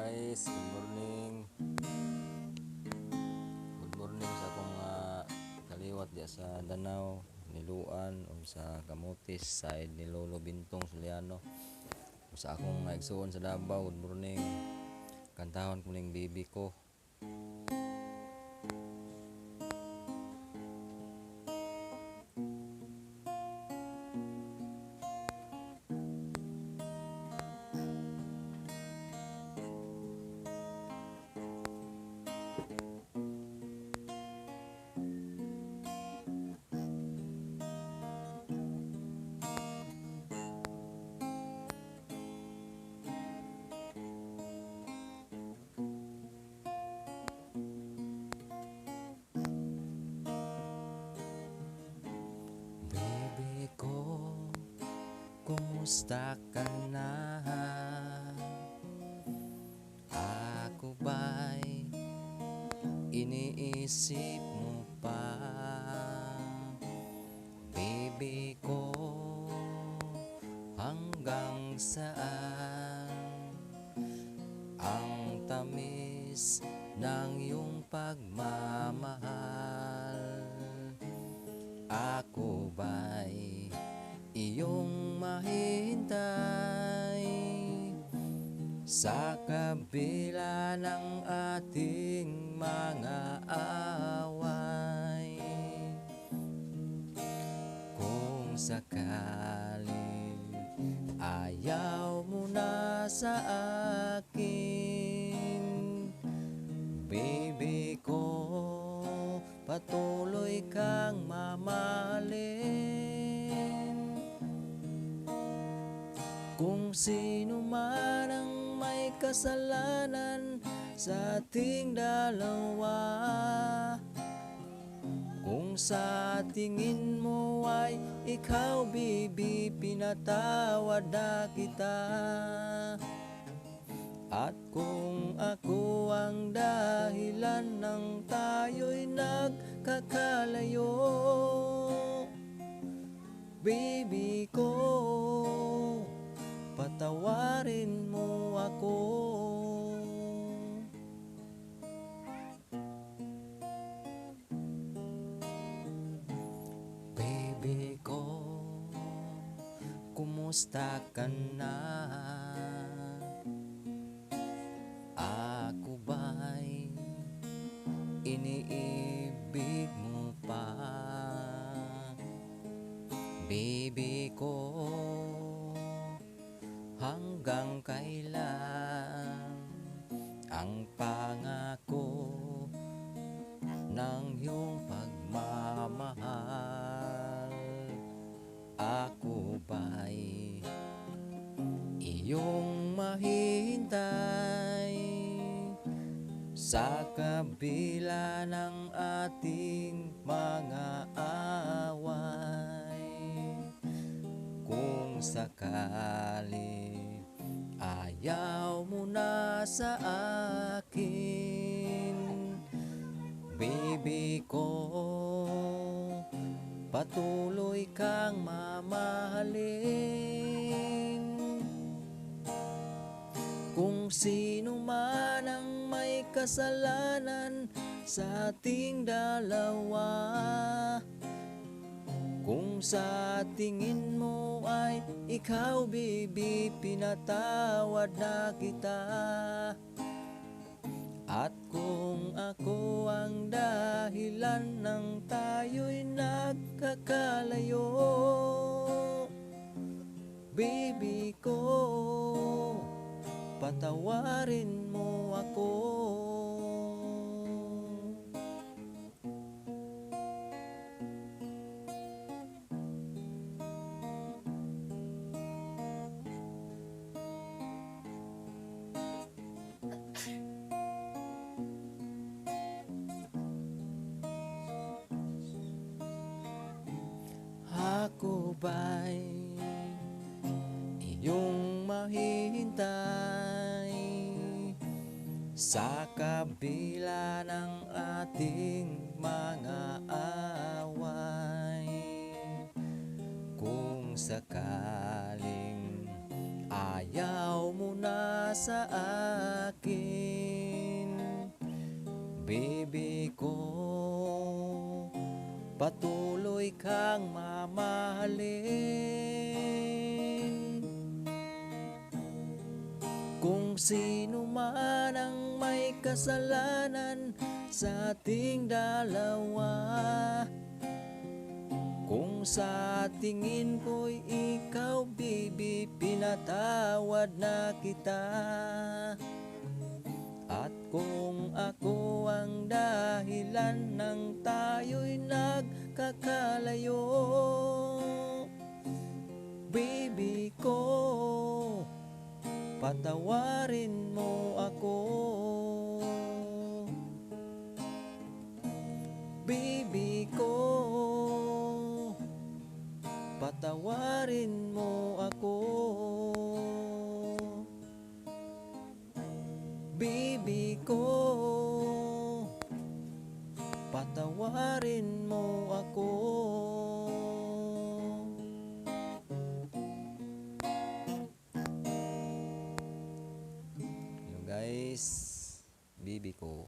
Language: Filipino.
guys, good morning. Good morning sa akong kaliwat diya sa Danau, Niluan o sa Camotes side ni Lolo Bintong Suliano. O sa akong igsuon sa Davao, good morning. Kantahon ko ning baby ko. Baby ko, kumusta ka na? Ako ba'y iniisip mo pa? Baby ko, hanggang saan ang tamis ng iyong pagmamahal? Ako ba'y iyong mahintay sa kabila ng ating mga away? Kung sakaling ayaw mo na sa akin, baby ko, patuloy kang mamahalin. Kung sino man ang may kasalanan sa ating dalawa, kung sa tingin mo ay ikaw, baby, pinatawad na kita. At kung ako ang dahilan ng tayo'y nagkakalayo, baby ko, patawarin mo ako. Baby ko, kumusta ka na? Ako ba'y iniibig mo pa? Baby ko, hanggang kailan ang pangako ng iyong pagmamahal? Ako ba'y iyong mahihintay sa kabila ng ating mga away? Kung sakali ayaw mo na sa akin, baby ko, patuloy kang mamahalin. Kung sino man ang may kasalanan sa ating dalawa, kung sa tingin mo ay ikaw, baby, pinatawad na kita. At kung ako ang dahilan ng tayo'y nagkakalayo, baby ko, patawarin mo ako. Ako ba'y iyong mahihintay sa kabila ng ating mga away? Kung sakaling ayaw ayaw mo na sa akin. Baby ko, patuloy kang mamahalin. Kung sino man ang may kasalanan sa ating dalawa, kung sa tingin ko'y ikaw, baby, pinatawad na kita. At kung ako ang dahilan ng tayo'y nagkakalayo, baby ko, patawarin mo ako. Baby ko, patawarin mo ako. Baby ko, patawarin mo ako. Hello guys, baby ko.